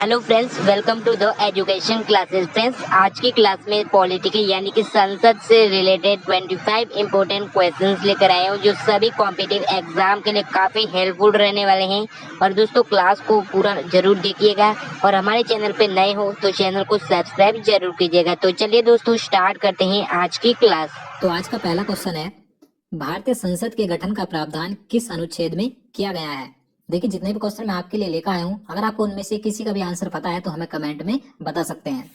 Hello friends, welcome to the education classes. Friends, आज की class में पॉलिटी के यानी कि संसद से रिलेटेड 25 इंपॉर्टेंट क्वेश्चंस लेकर आए हूँ जो सभी कॉम्पिटिटिव एग्जाम के लिए काफ़ी हेल्पफुल रहने वाले हैं। और दोस्तों, क्लास को पूरा जरूर देखिएगा और हमारे चैनल पे नए हो तो चैनल को सब्सक्राइब जरूर कीजिएगा। तो चलिए दोस्तों, स्टार्ट करते हैं आज की क्लास। तो आज का पहला क्वेश्चन है, भारतीय संसद के गठन का प्रावधान किस अनुच्छेद में किया गया है। देखिए, जितने भी क्वेश्चन मैं आपके लिए लेकर आया हूँ, अगर आपको उनमें से किसी का भी आंसर पता है तो हमें कमेंट में बता सकते हैं।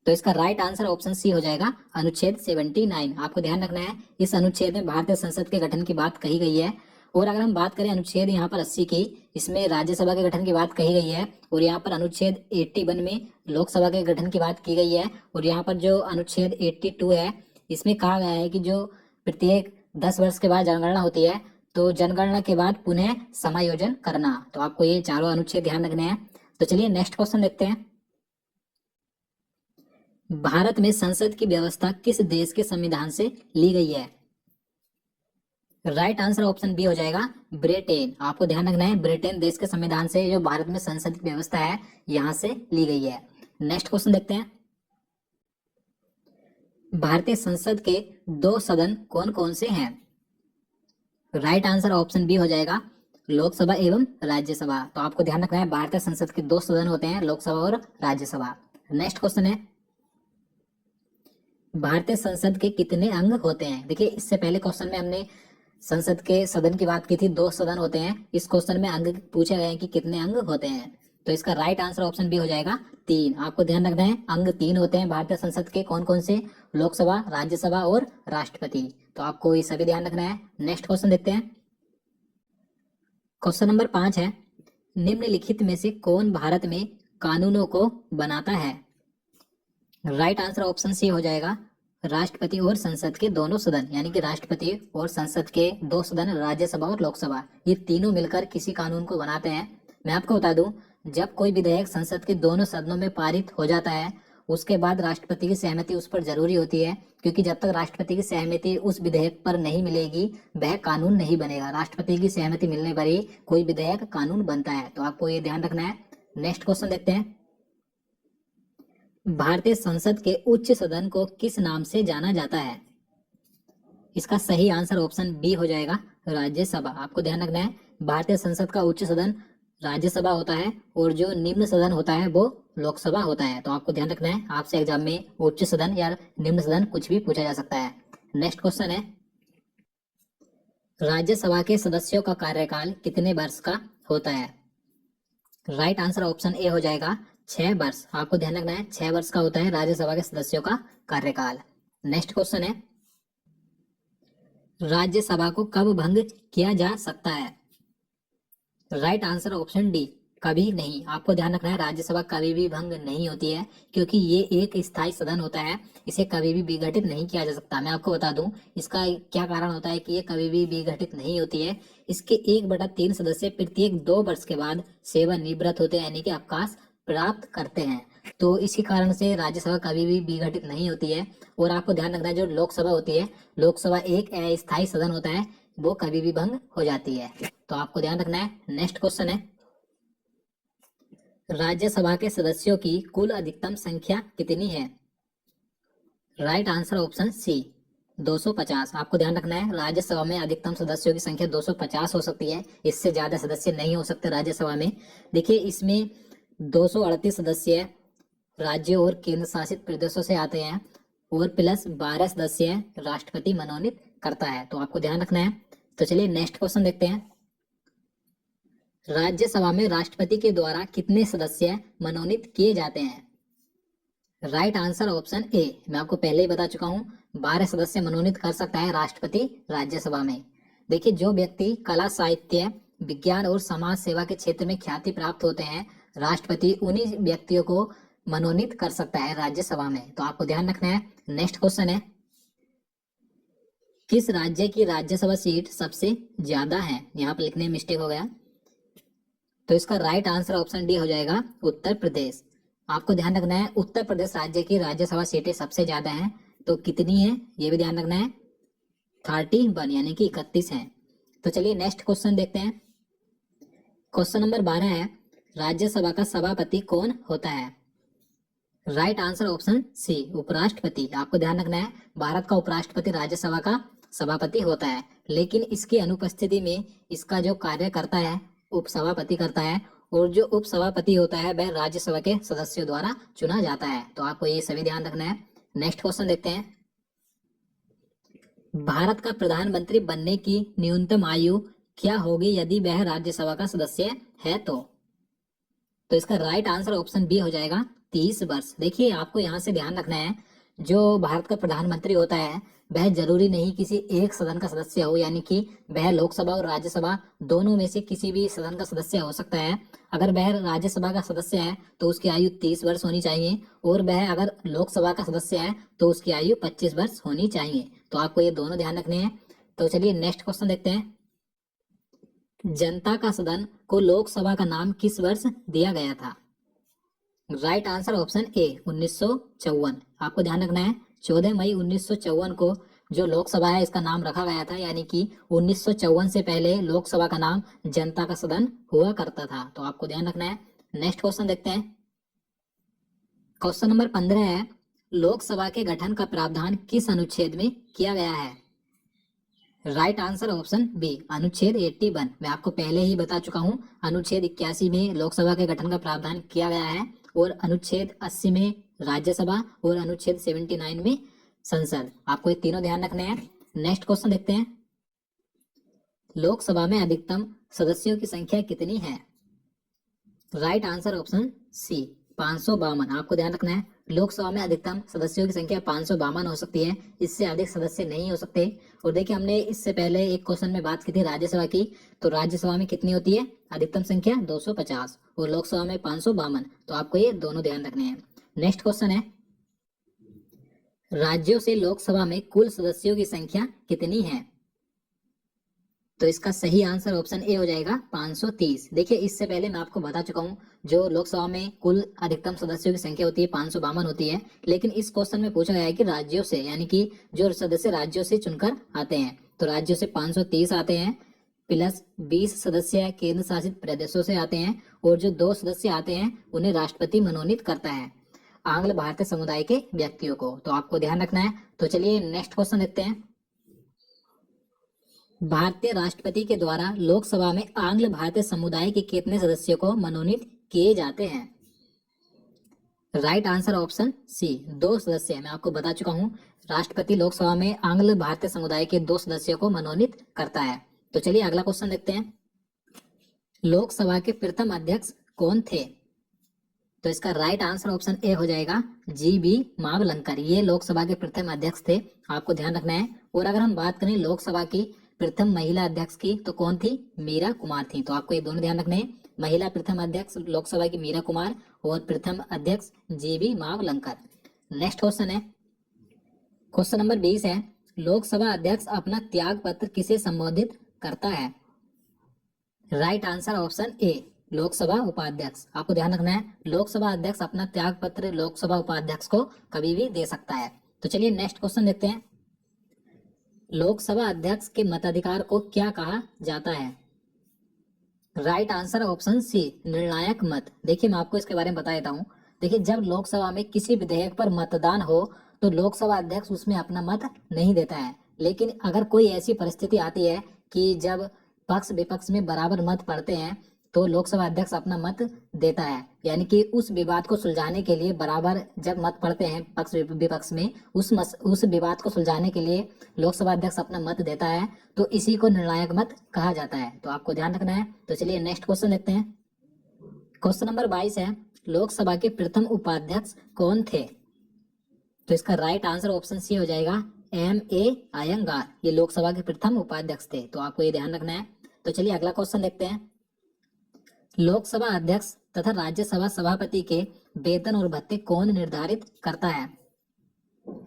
तो इसका राइट आंसर ऑप्शन सी हो जाएगा, अनुच्छेद 79। आपको ध्यान रखना है, इस अनुच्छेद में भारतीय संसद के गठन की बात कही गई है। और अगर हम बात करें अनुच्छेद यहाँ पर 80 की, इसमें राज्यसभा के गठन की बात कही गई है। और यहाँ पर अनुच्छेद 81 में लोकसभा के गठन की बात की गई है। और यहाँ पर जो अनुच्छेद 82 है, इसमें कहा गया है कि जो प्रत्येक 10 वर्ष के बाद जनगणना होती है, तो जनगणना के बाद पुनः समायोजन करना। तो आपको ये चारों अनुच्छेद ध्यान रखने हैं। तो चलिए नेक्स्ट क्वेश्चन देखते हैं। भारत में संसद की व्यवस्था किस देश के संविधान से ली गई है। राइट आंसर ऑप्शन बी हो जाएगा, ब्रिटेन। आपको ध्यान रखना है, ब्रिटेन देश के संविधान से जो भारत में संसद की व्यवस्था है यहां से ली गई है। नेक्स्ट क्वेश्चन देखते हैं। भारतीय संसद के दो सदन कौन कौन से हैं। राइट आंसर ऑप्शन बी हो जाएगा, लोकसभा एवं राज्यसभा। तो आपको ध्यान रखना है, भारतीय संसद के दो सदन होते हैं, लोकसभा और राज्यसभा। नेक्स्ट क्वेश्चन है, भारतीय संसद के कितने अंग होते हैं। देखिए, इससे पहले क्वेश्चन में हमने संसद के सदन की बात की थी, दो सदन होते हैं। इस क्वेश्चन में अंग पूछे गए हैं कि कितने अंग होते हैं। तो इसका राइट आंसर ऑप्शन बी हो जाएगा, 3। आपको ध्यान रखना है, अंग 3 होते हैं भारतीय संसद के। कौन कौन से, लोकसभा, राज्यसभा और राष्ट्रपति। तो आपको ये सभी ध्यान रखना है। नेक्स्ट क्वेश्चन देखते हैं। क्वेश्चन नंबर 5 है, निम्नलिखित में से कौन भारत में कानूनों को बनाता है। राइट आंसर ऑप्शन सी हो जाएगा, राष्ट्रपति और संसद के दोनों सदन, यानी कि राष्ट्रपति और संसद के दो सदन, राज्यसभा और लोकसभा, ये तीनों मिलकर किसी कानून को बनाते हैं। मैं आपको बता दूं, जब कोई विधेयक संसद के दोनों सदनों में पारित हो जाता है, उसके बाद राष्ट्रपति की सहमति उस पर जरूरी होती है। क्योंकि जब तक राष्ट्रपति की सहमति उस विधेयक पर नहीं मिलेगी, वह कानून नहीं बनेगा। राष्ट्रपति की सहमति मिलने पर ही कोई विधेयक कानून बनता है। तो आपको ये ध्यान रखना है। नेक्स्ट क्वेश्चन देखते हैं। भारतीय संसद के उच्च सदन को किस नाम से जाना जाता है। इसका सही आंसर ऑप्शन बी हो जाएगा, राज्यसभा। आपको ध्यान रखना है, भारतीय संसद का उच्च सदन राज्यसभा होता है और जो निम्न सदन होता है वो लोकसभा होता है। तो आपको ध्यान रखना है, आपसे एग्जाम में उच्च सदन या निम्न सदन कुछ भी पूछा जा सकता है। नेक्स्ट क्वेश्चन है, राज्यसभा के सदस्यों का कार्यकाल कितने वर्ष का होता है। राइट आंसर ऑप्शन ए हो जाएगा, 6 वर्ष। आपको ध्यान रखना है, 6 वर्ष का होता है राज्यसभा के सदस्यों का कार्यकाल। नेक्स्ट क्वेश्चन है, राज्यसभा को कब भंग किया जा सकता है। राइट आंसर ऑप्शन डी, कभी नहीं। आपको ध्यान रखना है, राज्यसभा कभी भी भंग नहीं होती है, क्योंकि ये एक स्थायी सदन होता है। इसे कभी भी विघटित नहीं किया जा सकता। मैं आपको बता दूं इसका क्या कारण होता है कि ये कभी भी विघटित नहीं होती है। इसके 1/3 सदस्य प्रत्येक 2 वर्ष के बाद सेवानिवृत्त होते हैं, यानी कि अवकाश प्राप्त करते हैं। तो इसी कारण से राज्यसभा कभी भी विघटित नहीं होती है। और आपको ध्यान रखना है, जो लोकसभा होती है, लोकसभा एक अस्थायी सदन होता है, वो कभी भी भंग हो जाती है। तो आपको ध्यान रखना है। नेक्स्ट क्वेश्चन है, राज्यसभा के सदस्यों की कुल अधिकतम संख्या कितनी है। Right answer option C, 250। आपको ध्यान रखना है, राज्यसभा में अधिकतम सदस्यों की संख्या 250 हो सकती है, इससे ज्यादा सदस्य नहीं हो सकते राज्यसभा में। देखिए, इसमें 238 सदस्य राज्यों और केंद्र शासित प्रदेशों से आते हैं और प्लस 12 सदस्य राष्ट्रपति मनोनीत करता है। तो आपको ध्यान रखना है। तो चलिए नेक्स्ट क्वेश्चन देखते हैं। राज्यसभा में राष्ट्रपति के द्वारा कितने सदस्य मनोनीत किए जाते हैं। राइट आंसर ऑप्शन ए, मैं आपको पहले ही बता चुका हूं, 12 सदस्य मनोनीत कर सकता है राष्ट्रपति राज्यसभा में। देखिए, जो व्यक्ति कला, साहित्य, विज्ञान और समाज सेवा के क्षेत्र में ख्याति प्राप्त होते हैं, राष्ट्रपति उन्हीं व्यक्तियों को मनोनीत कर सकता है राज्यसभा में। तो आपको ध्यान रखना है। नेक्स्ट क्वेश्चन है, किस राज्य की राज्यसभा सीट सबसे ज्यादा है। यहाँ पर लिखने में मिस्टेक हो गया। तो इसका राइट आंसर ऑप्शन डी हो जाएगा, उत्तर प्रदेश। आपको ध्यान रखना है, उत्तर प्रदेश राज्य की राज्यसभा सीटें सबसे ज्यादा हैं। तो कितनी है ये भी ध्यान रखना है, 31, यानी कि 31 है। तो चलिए नेक्स्ट क्वेश्चन देखते हैं। क्वेश्चन नंबर 12 है, राज्यसभा का सभापति कौन होता है? राइट आंसर ऑप्शन सी, उपराष्ट्रपति। आपको ध्यान रखना है, भारत का उपराष्ट्रपति राज्यसभा का सभापति होता है, लेकिन इसकी अनुपस्थिति में इसका जो कार्य करता है उपसभापति करता है, और जो उपसभापति होता है वह राज्यसभा के सदस्यों द्वारा चुना जाता है। तो आपको ये सभी ध्यान रखना है। नेक्स्ट क्वेश्चन देखते हैं। भारत का प्रधानमंत्री बनने की न्यूनतम आयु क्या होगी यदि वह राज्यसभा का सदस्य है? तो इसका राइट आंसर ऑप्शन बी हो जाएगा, 30 वर्ष। देखिए, आपको यहाँ से ध्यान रखना है, जो भारत का प्रधानमंत्री होता है वह जरूरी नहीं किसी एक सदन का सदस्य हो, यानी कि वह लोकसभा और राज्यसभा दोनों में से किसी भी सदन का सदस्य हो सकता है। अगर वह राज्यसभा का सदस्य है तो उसकी आयु 30 वर्ष होनी चाहिए, और वह अगर लोकसभा का सदस्य है तो उसकी आयु 25 वर्ष होनी चाहिए। तो आपको ये दोनों ध्यान रखने हैं। तो चलिए नेक्स्ट क्वेश्चन देखते हैं। जनता का सदन को लोकसभा का नाम किस वर्ष दिया गया था? Right answer option A, 1954। आपको ध्यान रखना है, 14 मई 1954 को जो लोकसभा है इसका नाम रखा गया था, यानी कि 1954 से पहले लोकसभा का नाम जनता का सदन हुआ करता था। तो आपको ध्यान रखना है। नेक्स्ट क्वेश्चन देखते हैं। क्वेश्चन नंबर 15 है, लोकसभा के गठन का प्रावधान किस अनुच्छेद में किया गया है? राइट आंसर ऑप्शन बी, अनुच्छेद 81। मैं आपको पहले ही बता चुका हूं, अनुच्छेद 81 में लोकसभा के गठन का प्रावधान किया गया है, और अनुच्छेद 80 में राज्यसभा, और अनुच्छेद 79 में संसद। आपको ये तीनों ध्यान रखने हैं। नेक्स्ट क्वेश्चन देखते हैं। लोकसभा में अधिकतम सदस्यों की संख्या कितनी है? Right answer option C, 552। आपको ध्यान रखना है, लोकसभा में अधिकतम सदस्यों की संख्या 552 हो सकती है, इससे अधिक सदस्य नहीं हो सकते। और देखिए, हमने इससे पहले एक क्वेश्चन में बात की थी राज्यसभा की, तो राज्यसभा में कितनी होती है अधिकतम संख्या? 250, और लोकसभा में 552। तो आपको ये दोनों ध्यान रखने हैं। नेक्स्ट क्वेश्चन है, राज्यों से लोकसभा में कुल सदस्यों की संख्या कितनी है? तो इसका सही आंसर ऑप्शन ए हो जाएगा, 530। देखिए, इससे पहले मैं आपको बता चुका हूँ, जो लोकसभा में कुल अधिकतम सदस्यों की संख्या होती है 552 होती है, लेकिन इस क्वेश्चन में पूछा गया है कि राज्यों से, यानी कि जो सदस्य राज्यों से चुनकर आते हैं, तो राज्यों से 530 आते हैं, प्लस 20 सदस्य केंद्र शासित प्रदेशों से आते हैं, और जो 2 सदस्य आते हैं उन्हें राष्ट्रपति मनोनीत करता है आंग्ल भारतीय समुदाय के व्यक्तियों को। तो आपको ध्यान रखना है। तो चलिए नेक्स्ट क्वेश्चन देखते हैं। भारतीय राष्ट्रपति के द्वारा लोकसभा में आंग्ल भारतीय समुदाय के कितने सदस्यों को मनोनीत किए जाते हैं? राइट आंसर ऑप्शन सी, 2 सदस्य। मैं आपको बता चुका हूं, राष्ट्रपति लोकसभा में आंग्ल भारतीय समुदाय के 2 सदस्यों को मनोनीत करता है। तो चलिए अगला क्वेश्चन देखते हैं। लोकसभा के प्रथम अध्यक्ष कौन थे? तो इसका राइट आंसर ऑप्शन ए हो जाएगा, जी.बी. मावलंकर। ये लोकसभा के प्रथम अध्यक्ष थे, आपको ध्यान रखना है। और अगर हम बात करें लोकसभा की प्रथम महिला अध्यक्ष की, तो कौन थी? मीरा कुमार थी। तो आपको ये दोनों ध्यान रखने हैं, महिला प्रथम अध्यक्ष लोकसभा की मीरा कुमार, और प्रथम अध्यक्ष जी.बी. मावलंकर। नेक्स्ट क्वेश्चन है, क्वेश्चन नंबर 20 है, लोकसभा अध्यक्ष अपना त्याग पत्र किसे संबोधित करता है? Right answer option A, Lok Sabha उपाध्यक्ष। आपको ध्यान रखना है, लोकसभा अध्यक्ष अपना त्याग पत्र लोकसभा उपाध्यक्ष को कभी भी दे सकता है। तो चलिए नेक्स्ट क्वेश्चन देखते हैं। लोकसभा अध्यक्ष के मताधिकार को क्या कहा जाता है? राइट आंसर ऑप्शन सी, निर्णायक मत। देखिए, मैं आपको इसके बारे में बता देता हूँ। देखिए, जब लोकसभा में किसी विधेयक पर मतदान हो तो लोकसभा अध्यक्ष उसमें अपना मत नहीं देता है, लेकिन अगर कोई ऐसी परिस्थिति आती है कि जब पक्ष विपक्ष में बराबर मत पड़ते हैं तो लोकसभा अध्यक्ष अपना मत देता है, यानी कि उस विवाद को सुलझाने के लिए बराबर जब मत पड़ते हैं पक्ष विपक्ष में, उस विवाद को सुलझाने के लिए लोकसभा अध्यक्ष अपना मत देता है, तो इसी को निर्णायक मत कहा जाता है। तो आपको ध्यान रखना है। तो चलिए नेक्स्ट क्वेश्चन देखते हैं। क्वेश्चन नंबर 22 है, लोकसभा के प्रथम उपाध्यक्ष कौन थे? तो इसका राइट आंसर ऑप्शन सी हो जाएगा, M.A. अयंगार। ये लोकसभा के प्रथम उपाध्यक्ष थे। तो आपको ये ध्यान रखना है। तो चलिए अगला क्वेश्चन देखते हैं। लोकसभा अध्यक्ष तथा राज्यसभा सभापति के वेतन और भत्ते कौन निर्धारित करता है?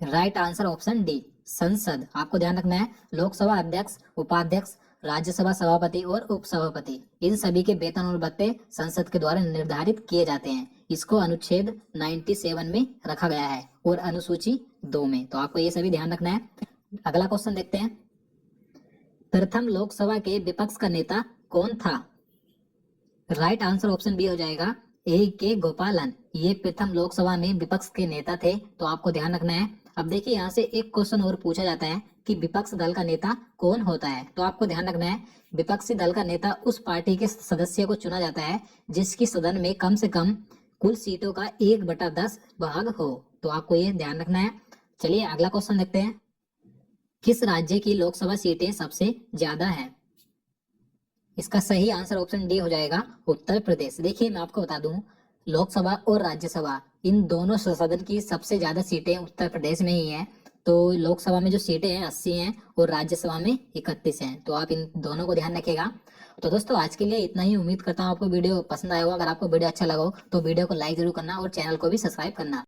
राइट आंसर ऑप्शन डी, संसद। आपको ध्यान रखना है, लोकसभा अध्यक्ष, उपाध्यक्ष, राज्यसभा सभापति और उपसभापति, इन सभी के वेतन और भत्ते संसद के द्वारा निर्धारित किए जाते हैं। इसको अनुच्छेद 97 में रखा गया है और अनुसूची 2 में। तो आपको ये सभी ध्यान रखना है। अगला क्वेश्चन देखते हैं। प्रथम लोकसभा के विपक्ष का नेता कौन था? राइट आंसर ऑप्शन बी हो जाएगा ए के गोपालन। ये प्रथम लोकसभा में विपक्ष के नेता थे। तो आपको ध्यान रखना है। अब देखिए यहाँ से एक क्वेश्चन और पूछा जाता है कि विपक्ष दल का नेता कौन होता है। तो आपको ध्यान रखना है, विपक्षी दल का नेता उस पार्टी के सदस्य को चुना जाता है जिसकी सदन में कम से कम कुल सीटों का 1/10 भाग हो। तो आपको ये ध्यान रखना है। चलिए अगला क्वेश्चन देखते हैं। किस राज्य की लोकसभा सीटें सबसे ज्यादा हैं? इसका सही आंसर ऑप्शन डी हो जाएगा उत्तर प्रदेश। देखिए मैं आपको बता दूं, लोकसभा और राज्यसभा इन दोनों सदन की सबसे ज्यादा सीटें उत्तर प्रदेश में ही हैं। तो लोकसभा में जो सीटें हैं 80 हैं और राज्यसभा में 31 हैं। तो आप इन दोनों को ध्यान रखिएगा। तो दोस्तों आज के लिए इतना ही। उम्मीद करता हूँ आपको वीडियो पसंद आया होगा। अगर आपको वीडियो अच्छा लगा हो तो वीडियो को लाइक जरूर करना और चैनल को भी सब्सक्राइब करना।